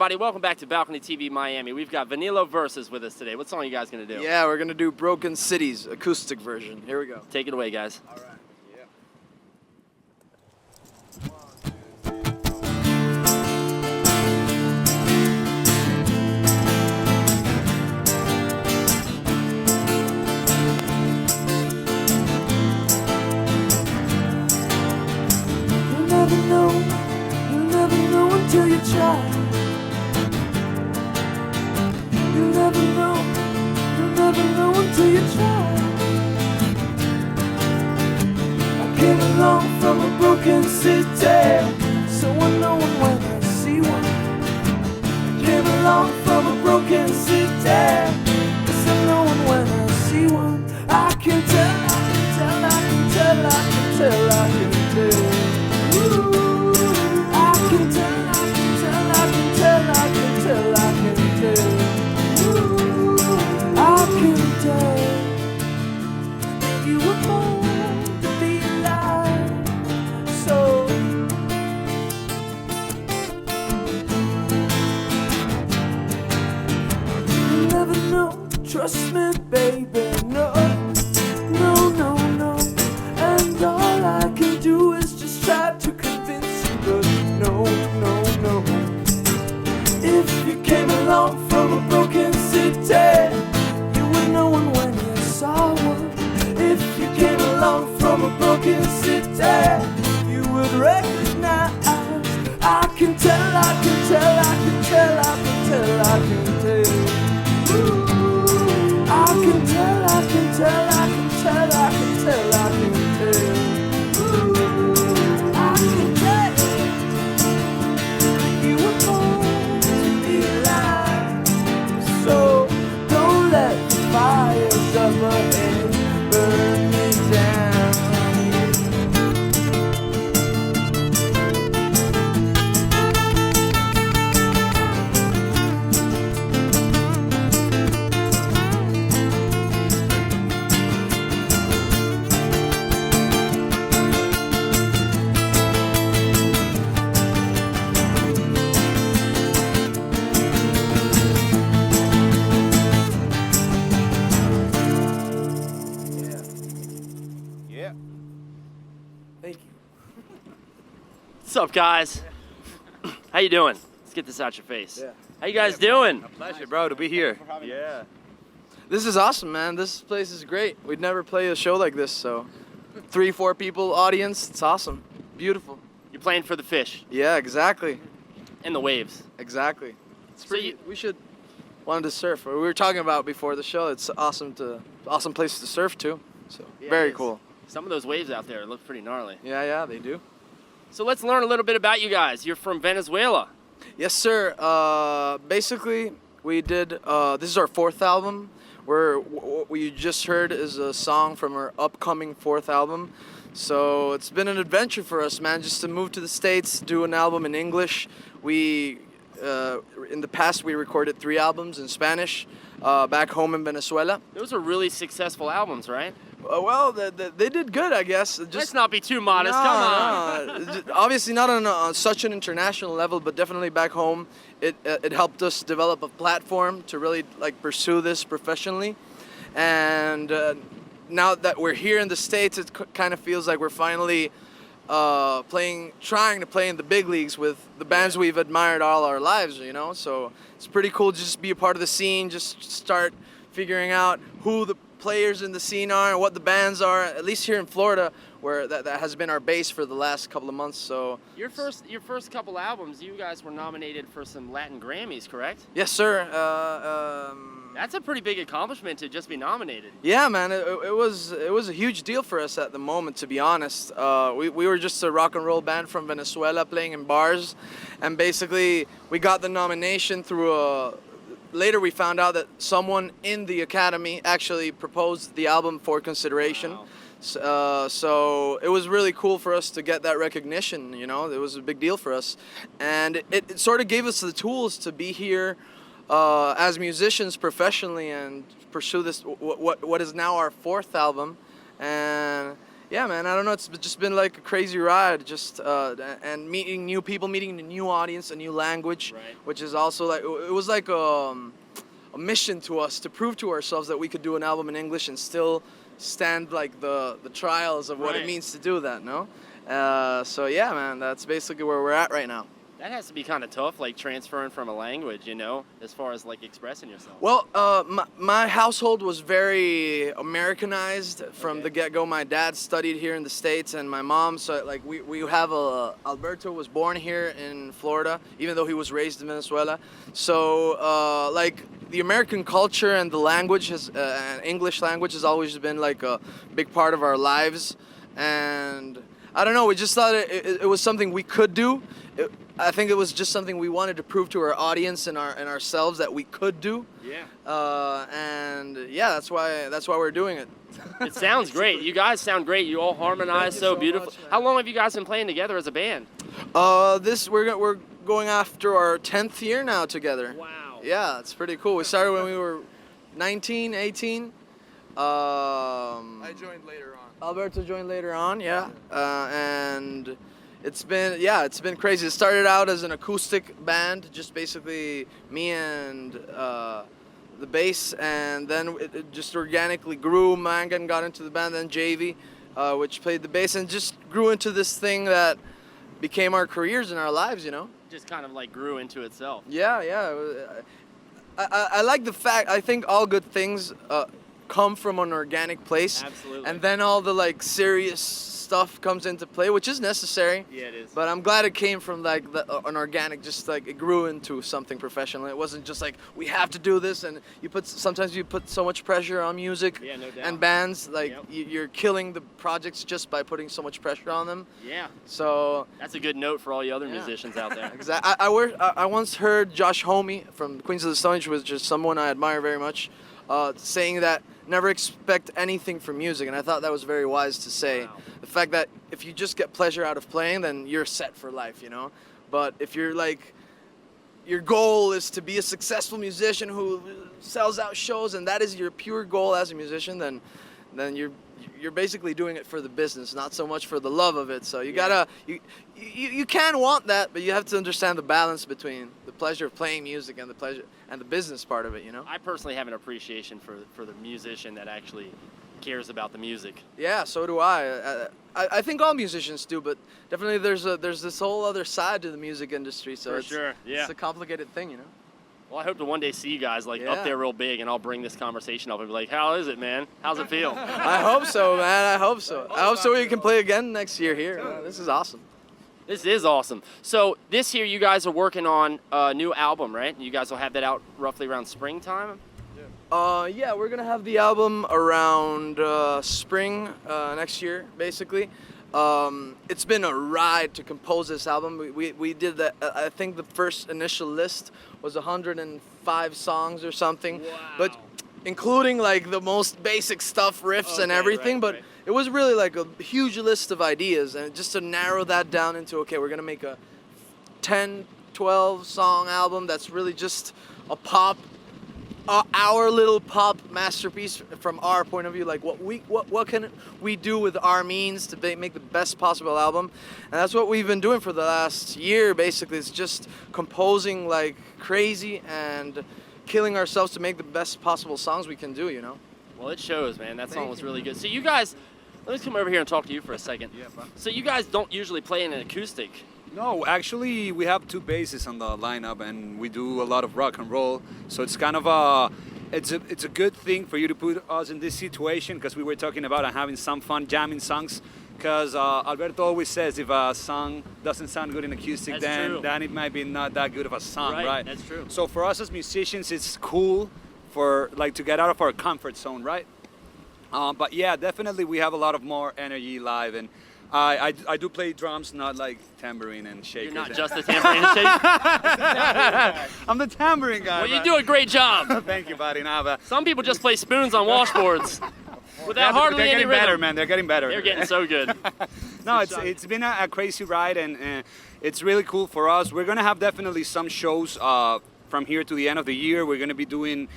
everybody? Welcome back to Balcony TV Miami. We've got VIniloversus with us today. What song are you guys going to do? Yeah, we're going to do Broken Cities, acoustic version. Here we go. Take it away, guys. All right. You'll never know until you try. You'll never know until you try. I came along from a broken city, so unknown when I see one. I came along from a broken city, so unknown when I see one. I can tell, I can tell, I can tell, I can tell, I can tell. I can tell, I can tell, I can tell, I can tell, I can tell. I can tell. You were born to be alive, so you never know. Trust me, baby, no, no, no, no. And all I can do is just try to convince you, but no, no, no. If you came along from a broken city, you would know one when you saw one. If you came along from a broken city, you would recognize. I can tell, I can tell, I can tell, I can tell, I can tell. I can tell, I can tell, I can tell, I can tell, I can tell. I can tell. You were born to be alive, so don't let the fires of my head burn me down. Thank you. What's up, guys? How you doing? Let's get this out your face. Yeah. How you guys doing? Pleasure, bro, to be here. Yeah. This is awesome, man. This place is great. We'd never play a show like this, so 3-4 people audience. It's awesome. Beautiful. You're playing for the fish Yeah, exactly. and the waves. Exactly. It's So pretty. We should wanted to surf. We were talking about before the show. It's awesome place to surf too. So Yeah, very it is. cool. Some of those waves out there look pretty gnarly. Yeah, they do. So let's learn a little bit about you guys. You're from Venezuela. Yes, sir. Basically, we did. This is our 4th album. What you just heard is a song from our upcoming 4th album. So it's been an adventure for us, man. Just to move to the States, do an album in English. We, in the past, we recorded 3 albums in Spanish, back home in Venezuela. Those are really successful albums, right? Well, they did good, I guess. Let's not be too modest. No, Come on. no. Obviously not on such an international level, but definitely back home, it helped us develop a platform to really like pursue this professionally. And now that we're here in the States, it kind of feels like we're finally trying to play in the big leagues with the bands we've admired all our lives, you know? So it's pretty cool to just be a part of the scene, just start figuring out who the players in the scene are and what the bands are, at least here in Florida, where that has been our base for the last couple of months. So Your first couple albums, you guys were nominated for some Latin Grammys, correct? yes, sir. That's a pretty big accomplishment to just be nominated. Yeah, man, it was a huge deal for us at the moment, to be honest. We were just a rock and roll band from Venezuela playing in bars, and basically we got the nomination through later we found out that someone in the Academy actually proposed the album for consideration. Wow. So it was really cool for us to get that recognition, you know. It was a big deal for us. And it sort of gave us the tools to be here as musicians professionally and pursue this, what is now our 4th album. And yeah, man, I don't know. It's just been like a crazy ride, just and meeting new people, meeting a new audience, a new language, Right. which is also like it was like a mission to us to prove to ourselves that we could do an album in English and still stand like the trials of what Right. it means to do that. No, so yeah, man, that's basically where we're at right now. That has to be kind of tough, like transferring from a language, you know, as far as like expressing yourself. Well, my household was very Americanized from the get-go. My dad studied here in the States, and my mom, so like we have Alberto was born here in Florida, even though he was raised in Venezuela. So like the American culture and the language has, English language has always been like a big part of our lives, and I don't know, we just thought it was something we could do. I think it was just something we wanted to prove to our audience and ourselves that we could do. Yeah. And yeah, that's why we're doing it. It sounds great. You guys sound great. You all harmonize you so so beautiful. much, man. How long have you guys been playing together as a band? We're going after our 10th year now together. Wow. Yeah, it's pretty cool. We started when we were 19, 18. I joined later on. Alberto joined later on, yeah. And it's been crazy. It started out as an acoustic band, just basically me and the bass, and then it just organically grew. Mangan got into the band, then JV, which played the bass, and just grew into this thing that became our careers and our lives, you know? Just kind of like grew into itself. Yeah. I like the fact, I think all good things come from an organic place. Absolutely. And then all the like serious stuff comes into play, which is necessary. Yeah, it is. But I'm glad it came from like an organic, just like it grew into something professional. It wasn't just like we have to do this, and sometimes you put so much pressure on music Yeah, no doubt. and bands, like Yep. you're killing the projects just by putting so much pressure on them. Yeah. So That's a good note for all you other Yeah. musicians out there. exactly. I once heard Josh Homme from Queens of the Stone Age, which is someone I admire very much, saying that never expect anything from music, and I thought that was very wise to say. Wow. The fact that if you just get pleasure out of playing, then you're set for life, you know? But if you're like, your goal is to be a successful musician who sells out shows, and that is your pure goal as a musician, then you're basically doing it for the business, not so much for the love of it. So you gotta, you can want that, but you have to understand the balance between the pleasure of playing music and the pleasure and the business part of it, you know? I personally have an appreciation for the musician that actually cares about the music. Yeah, so do I. I think all musicians do, but definitely there's this whole other side to the music industry. So For it's, sure, yeah. it's a complicated thing, you know? Well, I hope to one day see you guys like Yeah. up there real big, and I'll bring this conversation up and be like, "How is it, man? How's it feel?" I hope so, man. I hope so. I hope so we can play again next year here. This is awesome. This is awesome. So this year you guys are working on a new album, right? You guys will have that out roughly around springtime. Yeah, we're gonna have the album around spring next year, basically. It's been a ride to compose this album. We did that. I think the first initial list was 105 songs or something, but including like the most basic stuff, riffs and Okay, everything. right, but right. it was really like a huge list of ideas, and just to narrow that down into, okay, we're gonna make a 10, 12 song album that's really just a pop. Our little pop masterpiece from our point of view, like what can we do with our means to make the best possible album, and that's what we've been doing for the last year. Basically, it's just composing like crazy and killing ourselves to make the best possible songs we can do. You know? Well, it shows, man. That song Thank was you. really good. So you guys, let me come over here and talk to you for a second. Yeah, bro. So you guys don't usually play in an acoustic. No, actually, we have two basses on the lineup, and we do a lot of rock and roll. So it's kind of it's a good thing for you to put us in this situation, because we were talking about having some fun jamming songs. Because Alberto always says if a song doesn't sound good in acoustic, That's true. then it might be not that good of a song, Right, right? that's true. So for us as musicians, it's cool for like to get out of our comfort zone, right? But yeah, definitely we have a lot of more energy live, and I do play drums, not like tambourine and shakers. You're not just a tambourine and shake. I'm the tambourine guy. Well, you but- do a great job. Thank you, buddy. Nah, but Some people just play spoons on washboards without yeah, hardly they're any getting rhythm. better, man. They're getting better. They're getting so good. No, it's been a crazy ride, and it's really cool for us. We're gonna have definitely some shows from here to the end of the year. We're gonna be doing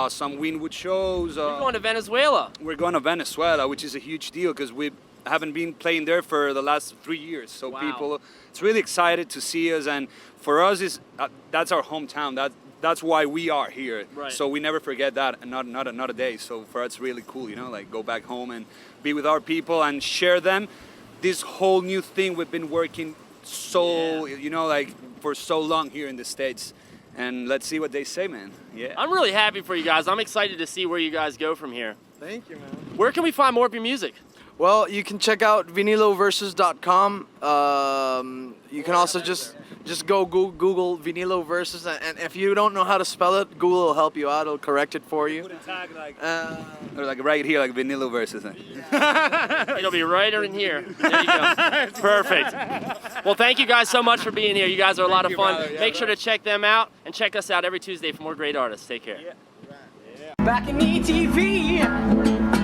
some Winwood shows. You're going to Venezuela. We're going to Venezuela, which is a huge deal because haven't been playing there for the last 3 years. So Wow. people, it's really excited to see us, and for us, that's our hometown. That's why we are here. Right. So we never forget that, and not a day. So for us, it's really cool, you know, like go back home and be with our people and share them this whole new thing we've been working so, you know, like for so long here in the States. And let's see what they say, man. Yeah. I'm really happy for you guys. I'm excited to see where you guys go from here. Thank you, man. Where can we find more of your music? Well, you can check out VIniloversus.com. You can also just go Google Viniloversus, and if you don't know how to spell it, Google will help you out. It'll correct it for you. Put a tag or like right here, like Vilinoversus. It'll be right in here. There you go. Perfect. Well, thank you guys so much for being here. You guys are a lot of fun. brother. Yeah, Make sure to check them out and check us out every Tuesday for more great artists. Take care. Balcony TV.